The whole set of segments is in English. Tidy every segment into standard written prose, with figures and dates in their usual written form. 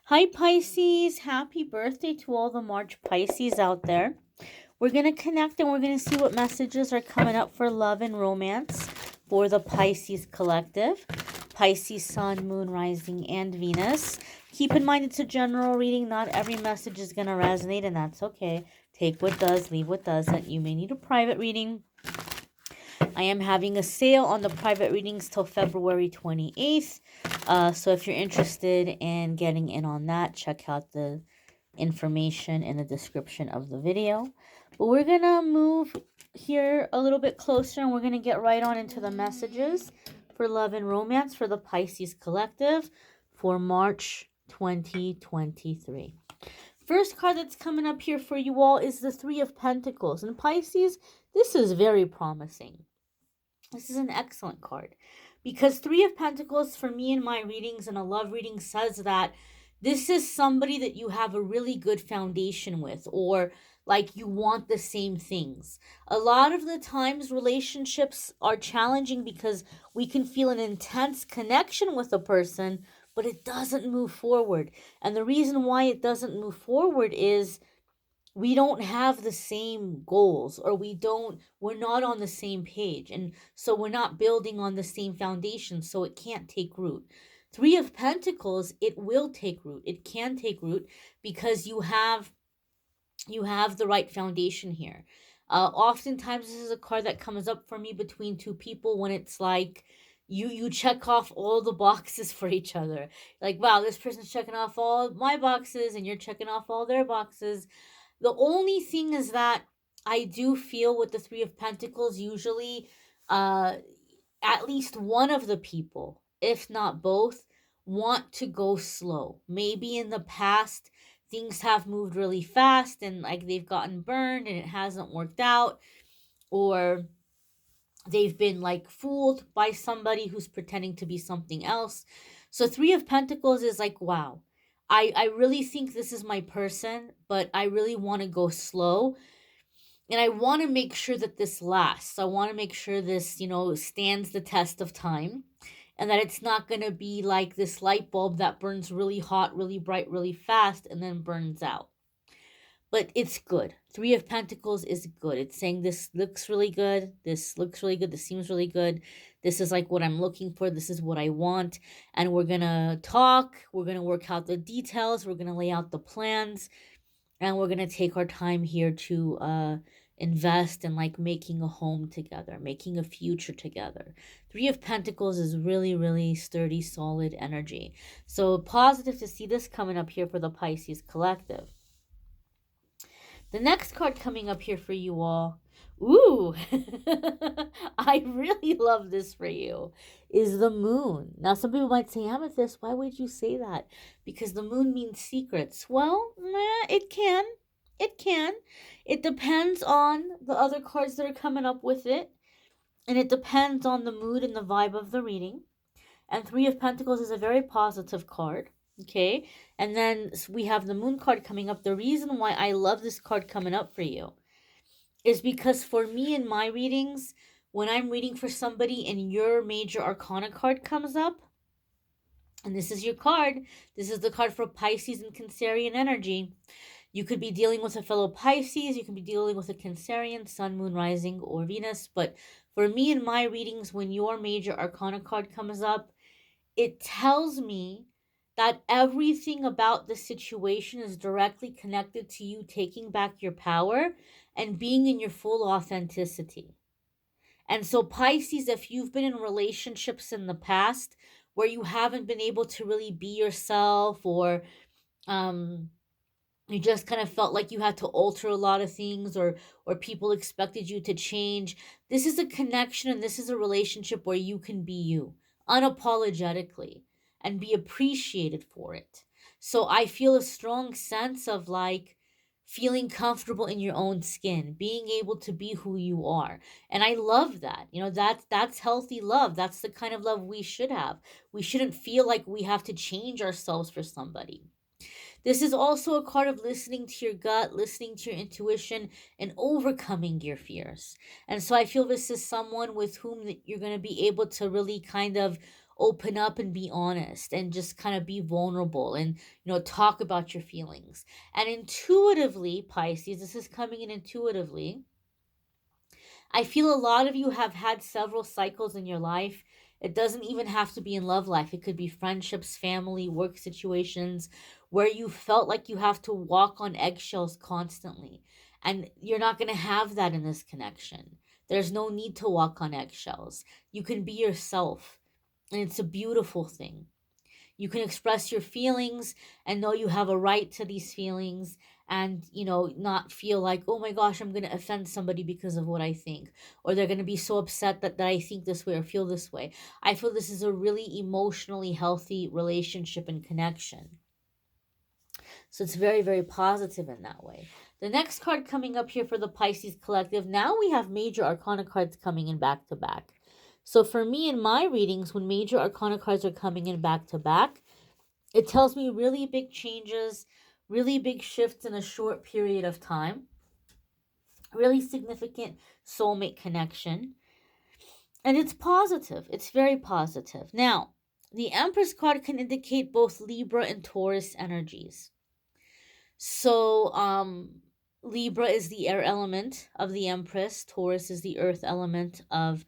Hi, Pisces. Happy birthday to all the March Pisces out there. We're going to connect and we're going to see what messages are coming up for love and romance for the Pisces collective. Pisces, Sun, Moon, Rising, and Venus. Keep in mind it's a general reading. Not every message is going to resonate, and that's okay. Take what does, leave what doesn't. You may need a private reading. I am having a sale on the private readings till February 28th. So if you're interested in getting in on that, check out the information in the description of the video. But we're going to move here a little bit closer and we're going to get right on into the messages for love and romance for the Pisces collective for March 2023. First card that's coming up here for you all is the Three of Pentacles. And Pisces, this is very promising. This is an excellent card because Three of Pentacles for me in my readings and a love reading says that this is somebody that you have a really good foundation with, or like you want the same things. A lot of the times relationships are challenging because we can feel an intense connection with a person, but it doesn't move forward. And the reason why it doesn't move forward is we don't have the same goals, or we're not on the same page, and so we're not building on the same foundation, so it can't take root. Three of Pentacles, it will take root. It can take root because you have the right foundation here. Oftentimes this is a card that comes up for me between two people when it's like you check off all the boxes for each other. Like, wow, this person's checking off all my boxes and you're checking off all their boxes. The only thing is that I do feel with the Three of Pentacles, usually uh, at least one of the people, if not both, want to go slow. Maybe in the past, things have moved really fast and like they've gotten burned and it hasn't worked out, or they've been like fooled by somebody who's pretending to be something else. So Three of Pentacles is like, wow, I really think this is my person, but I really want to go slow. And I want to make sure that this lasts. I want to make sure this, stands the test of time, and that it's not going to be like this light bulb that burns really hot, really bright, really fast, and then burns out. But it's good. Three of Pentacles is good. It's saying this looks really good. This looks really good. This seems really good. This is like what I'm looking for. This is what I want. And we're going to talk. We're going to work out the details. We're going to lay out the plans. And we're going to take our time here to invest in like making a home together, making a future together. Three of Pentacles is really, really sturdy, solid energy. So positive to see this coming up here for the Pisces collective. The next card coming up here for you all, ooh, I really love this for you, is the moon. Now, some people might say, Amethyst, why would you say that? Because the moon means secrets. Well, it can. It can. It depends on the other cards that are coming up with it. And it depends on the mood and the vibe of the reading. And Three of Pentacles is a very positive card. Okay, and then we have the moon card coming up. The reason why I love this card coming up for you is because for me in my readings, when I'm reading for somebody and your major arcana card comes up, and this is your card, this is the card for Pisces and Cancerian energy. You could be dealing with a fellow Pisces, you can be dealing with a Cancerian, Sun, Moon, Rising, or Venus. But for me in my readings, when your major arcana card comes up, it tells me that everything about the situation is directly connected to you taking back your power and being in your full authenticity. And so, Pisces, if you've been in relationships in the past where you haven't been able to really be yourself, or you just kind of felt like you had to alter a lot of things, or people expected you to change, this is a connection and this is a relationship where you can be you unapologetically and be appreciated for it. So I feel a strong sense of like feeling comfortable in your own skin, being able to be who you are. And I love that. That's healthy love. That's the kind of love we should have. We shouldn't feel like we have to change ourselves for somebody. This is also a card of listening to your gut, listening to your intuition, and overcoming your fears. And so I feel this is someone with whom you're going to be able to really kind of open up and be honest and just kind of be vulnerable and, talk about your feelings. And intuitively, Pisces, this is coming in intuitively, I feel a lot of you have had several cycles in your life. It doesn't even have to be in love life. It could be friendships, family, work situations where you felt like you have to walk on eggshells constantly. And you're not going to have that in this connection. There's no need to walk on eggshells. You can be yourself, and it's a beautiful thing. You can express your feelings and know you have a right to these feelings, and not feel like, oh my gosh, I'm going to offend somebody because of what I think, or they're going to be so upset that I think this way or feel this way. I feel this is a really emotionally healthy relationship and connection. So it's very, very positive in that way. The next card coming up here for the Pisces collective, now we have major arcana cards coming in back to back. So for me in my readings, when major arcana cards are coming in back to back, it tells me really big changes, really big shifts in a short period of time, really significant soulmate connection. And it's positive. It's very positive. Now, the Empress card can indicate both Libra and Taurus energies. So, Libra is the air element of the Empress, Taurus is the earth element of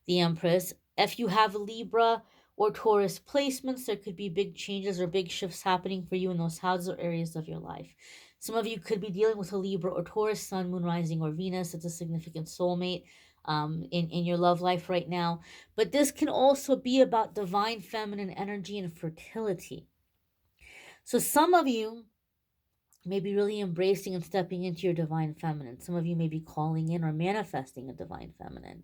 the Empress. If you have Libra or Taurus placements, there could be big changes or big shifts happening for you in those houses or areas of your life. Some of you could be dealing with a Libra or Taurus sun, moon, rising, or Venus. It's a significant soulmate in your love life right now. But this can also be about divine feminine energy and fertility. So some of you may be really embracing and stepping into your divine feminine. Some of you may be calling in or manifesting a divine feminine.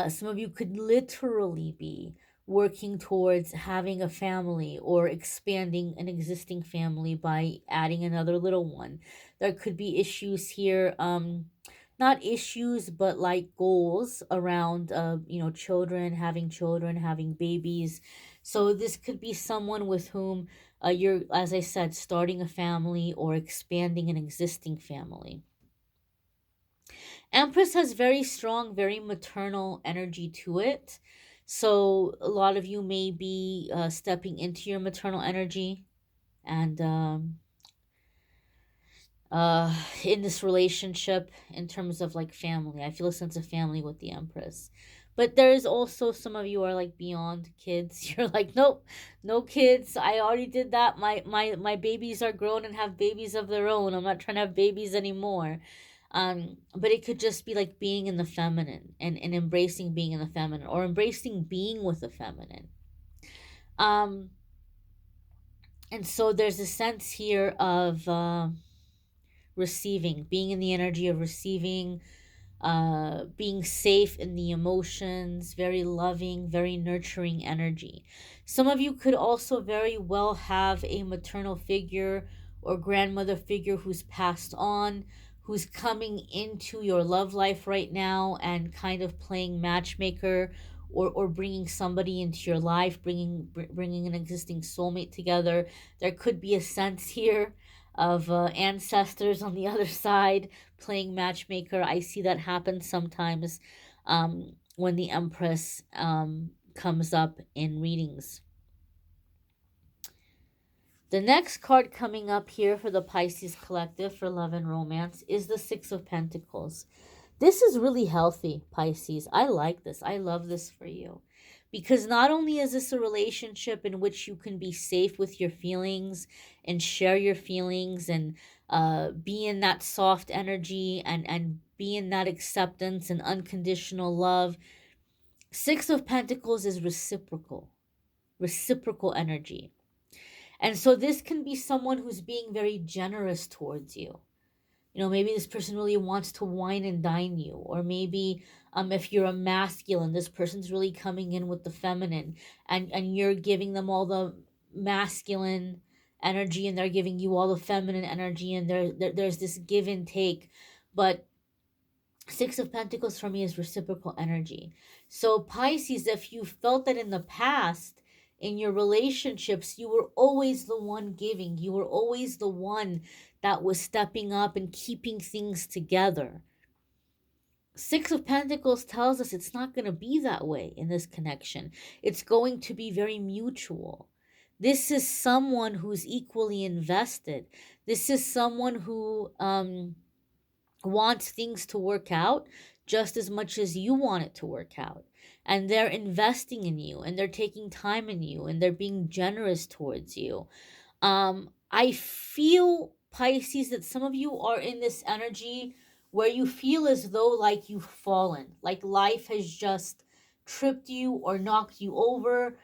Some of you could literally be working towards having a family or expanding an existing family by adding another little one. There could be issues here, not issues, but like goals around, children, having babies. So this could be someone with whom you're, as I said, starting a family or expanding an existing family. Empress has very strong, very maternal energy to it. So a lot of you may be stepping into your maternal energy and in this relationship in terms of like family. I feel a sense of family with the Empress. But there's also some of you are like beyond kids. You're like, nope, no kids. I already did that. My babies are grown and have babies of their own. I'm not trying to have babies anymore. But it could just be like being in the feminine and embracing being in the feminine or embracing being with the feminine. Um, and so there's a sense here of receiving, being in the energy of receiving, being safe in the emotions, very loving, very nurturing energy. Some of you could also very well have a maternal figure or grandmother figure who's passed on, who's coming into your love life right now and kind of playing matchmaker, or bringing somebody into your life, bringing an existing soulmate together. There could be a sense here of ancestors on the other side playing matchmaker. I see that happen sometimes when the Empress comes up in readings. The next card coming up here for the Pisces collective for love and romance is the Six of Pentacles. This is really healthy, Pisces. I like this. I love this for you. Because not only is this a relationship in which you can be safe with your feelings and share your feelings and be in that soft energy and be in that acceptance and unconditional love. Six of Pentacles is reciprocal energy. And so this can be someone who's being very generous towards you. Maybe this person really wants to wine and dine you. Or maybe if you're a masculine, this person's really coming in with the feminine and you're giving them all the masculine energy and they're giving you all the feminine energy, and there's this give and take. But Six of Pentacles for me is reciprocal energy. So Pisces, if you felt that in the past, in your relationships, you were always the one giving. You were always the one that was stepping up and keeping things together. Six of Pentacles tells us it's not going to be that way in this connection. It's going to be very mutual. This is someone who's equally invested. This is someone who wants things to work out just as much as you want it to work out. And they're investing in you, and they're taking time in you, and they're being generous towards you. I feel, Pisces, that some of you are in this energy where you feel as though like you've fallen, like life has just tripped you or knocked you over,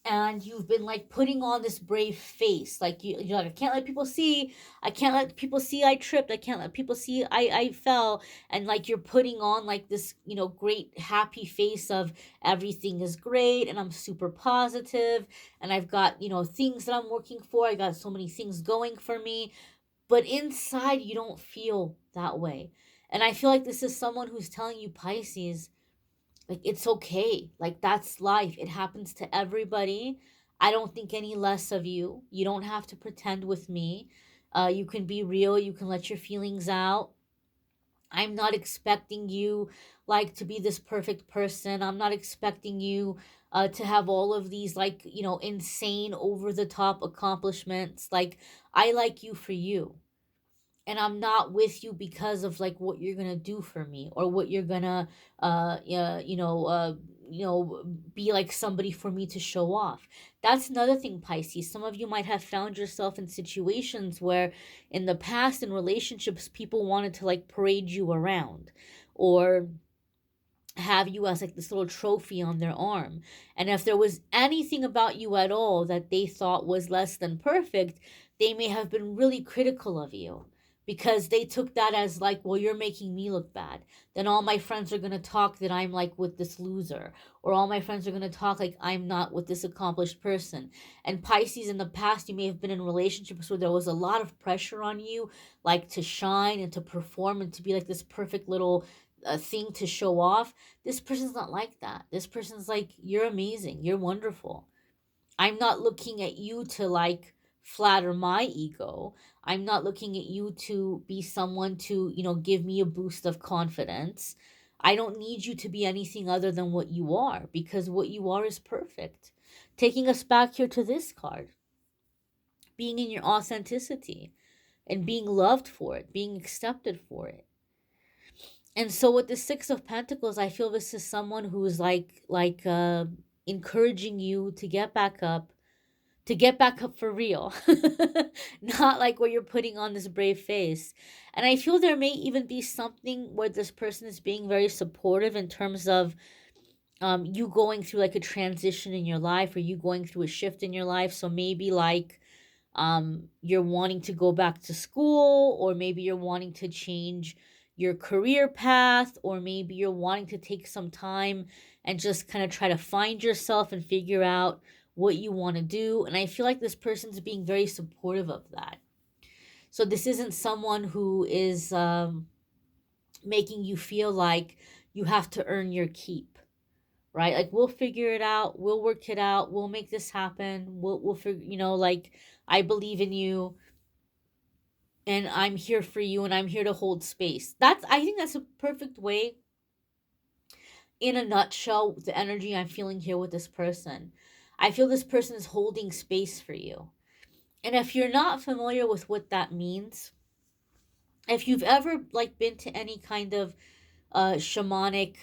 and you've been like putting on this brave face, like you're like, I can't let people see, I can't let people see I tripped, I can't let people see I fell. And like you're putting on like this, great happy face of everything is great and I'm super positive, and I've got, things that I'm working for, I got so many things going for me. But inside you don't feel that way. And I feel like this is someone who's telling you, Pisces, like, it's okay. Like, that's life. It happens to everybody. I don't think any less of you. You don't have to pretend with me. You can be real. You can let your feelings out. I'm not expecting you, like, to be this perfect person. I'm not expecting you to have all of these, like, insane, over the top accomplishments. Like, I like you for you, and I'm not with you because of like what you're gonna do for me, or what you're gonna yeah, be like somebody for me to show off. That's another thing, Pisces. Some of you might have found yourself in situations where in the past in relationships people wanted to like parade you around, or have you as like this little trophy on their arm. And if there was anything about you at all that they thought was less than perfect, they may have been really critical of you, because they took that as like, well, you're making me look bad. Then all my friends are going to talk that I'm like with this loser, or all my friends are going to talk like I'm not with this accomplished person. And Pisces, in the past, you may have been in relationships where there was a lot of pressure on you, like to shine and to perform and to be like this perfect little thing to show off. This person's not like that. This person's like, you're amazing, you're wonderful. I'm not looking at you to like flatter my ego. I'm not looking at you to be someone to, give me a boost of confidence. I don't need you to be anything other than what you are, because what you are is perfect. Taking us back here to this card, being in your authenticity and being loved for it, being accepted for it. And so with the Six of Pentacles, I feel this is someone who is like encouraging you to get back up for real. Not like where you're putting on this brave face. And I feel there may even be something where this person is being very supportive in terms of you going through like a transition in your life, or you going through a shift in your life. So maybe like you're wanting to go back to school, or maybe you're wanting to change your career path, or maybe you're wanting to take some time and just kind of try to find yourself and figure out what you want to do. And I feel like this person's being very supportive of that. So this isn't someone who is making you feel like you have to earn your keep, right? Like, we'll figure it out, we'll work it out, we'll make this happen, we'll figure, like, I believe in you, and I'm here for you, and I'm here to hold space. I think that's a perfect way, in a nutshell, the energy I'm feeling here with this person. I feel this person is holding space for you. And if you're not familiar with what that means, if you've ever like been to any kind of shamanic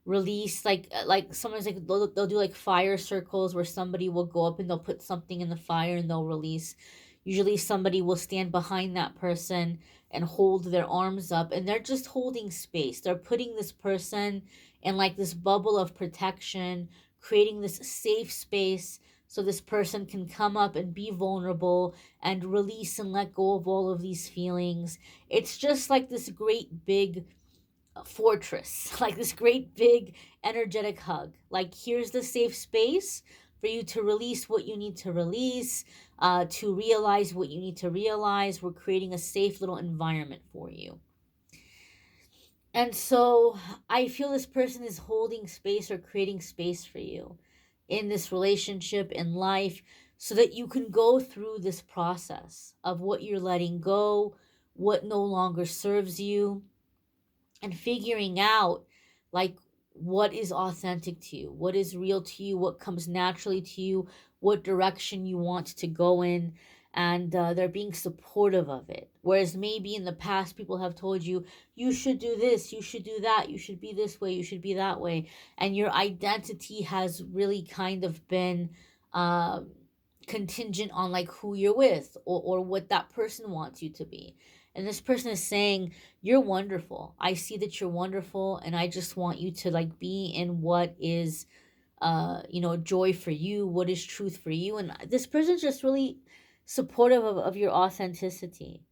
release, like sometimes like they'll do like fire circles where somebody will go up and they'll put something in the fire and they'll release. Usually somebody will stand behind that person and hold their arms up, and they're just holding space. They're putting this person in like this bubble of protection, creating this safe space so this person can come up and be vulnerable and release and let go of all of these feelings. It's just like this great big fortress, like this great big energetic hug. Like, here's the safe space for you to release what you need to release, to realize what you need to realize. We're creating a safe little environment for you. And so I feel this person is holding space or creating space for you in this relationship, in life, so that you can go through this process of what you're letting go, what no longer serves you, and figuring out like what is authentic to you, what is real to you, what comes naturally to you, what direction you want to go in, and they're being supportive of it. Whereas maybe in the past, people have told you, you should do this, you should do that, you should be this way, you should be that way, and your identity has really kind of been uh, contingent on like who you're with, or what that person wants you to be. And this person is saying, you're wonderful. I see that you're wonderful, and I just want you to like be in what is joy for you, what is truth for you. And this person's just really supportive of your authenticity,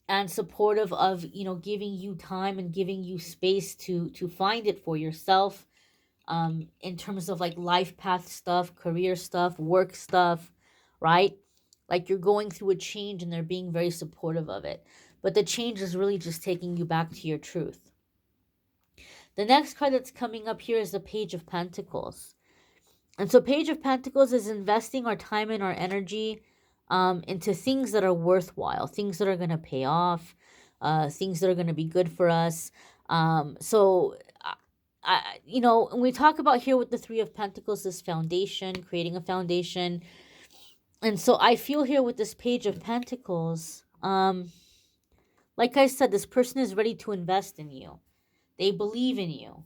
and supportive of giving you time and giving you space to find it for yourself, in terms of like life path stuff, career stuff, work stuff, right? Like you're going through a change and they're being very supportive of it. But the change is really just taking you back to your truth. The next card that's coming up here is the Page of Pentacles. And so Page of Pentacles is investing our time and our energy into things that are worthwhile, things that are going to pay off, things that are going to be good for us. So when we talk about here with the Three of Pentacles, this foundation, creating a foundation. And so I feel here with this Page of Pentacles, like I said, this person is ready to invest in you. They believe in you.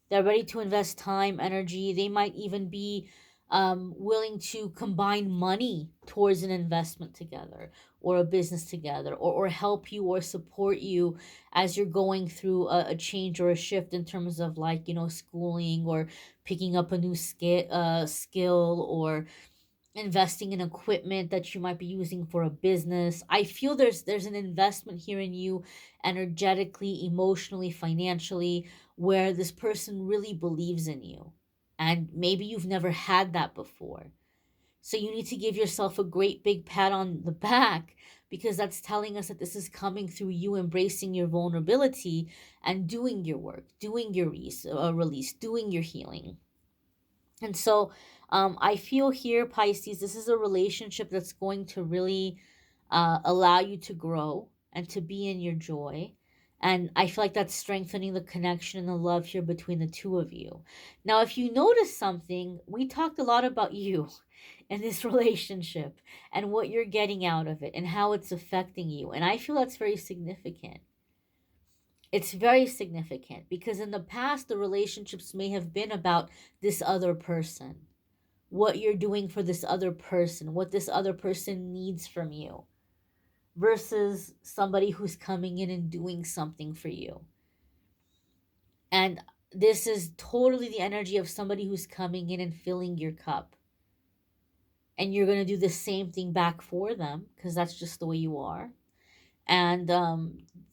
They're ready to invest time, energy. They might even be willing to combine money towards an investment together, or a business together, or help you or support you as you're going through a change or a shift in terms of like, schooling, or picking up a new skill, or investing in equipment that you might be using for a business. I feel there's an investment here in you, energetically, emotionally, financially, where this person really believes in you. And maybe you've never had that before. So you need to give yourself a great big pat on the back, because that's telling us that this is coming through you embracing your vulnerability and doing your work, doing your release, doing your healing. And so I feel here, Pisces, this is a relationship that's going to really allow you to grow and to be in your joy. And I feel like that's strengthening the connection and the love here between the two of you. Now, if you notice something, we talked a lot about you in this relationship, and what you're getting out of it and how it's affecting you. And I feel that's very significant. It's very significant because in the past, the relationships may have been about this other person, what you're doing for this other person, what this other person needs from you, versus somebody who's coming in and doing something for you. And this is totally the energy of somebody who's coming in and filling your cup. And you're going to do the same thing back for them, because that's just the way you are. And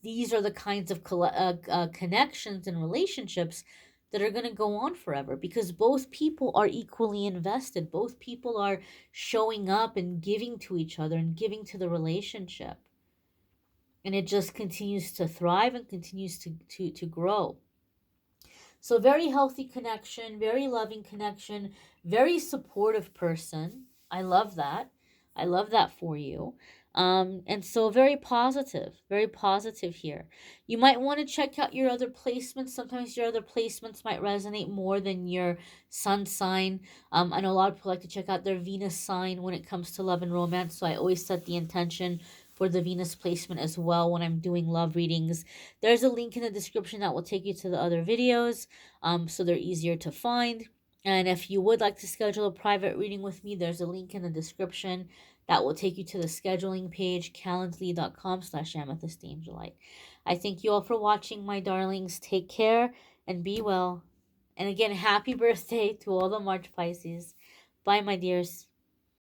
these are the kinds of connections and relationships that are going to go on forever, because both people are equally invested. Both people are showing up and giving to each other and giving to the relationship. And it just continues to thrive and continues to grow. So very healthy connection, very loving connection, very supportive person. I love that. I love that for you. And so very positive here. You might want to check out your other placements. Sometimes your other placements might resonate more than your sun sign. I know a lot of people like to check out their Venus sign when it comes to love and romance. So I always set the intention for the Venus placement as well when I'm doing love readings. There's a link in the description that will take you to the other videos, so they're easier to find. And if you would like to schedule a private reading with me, there's a link in the description that will take you to the scheduling page, calendly.com/amethystangelite. I thank you all for watching, my darlings. Take care and be well. And again, happy birthday to all the March Pisces. Bye, my dears.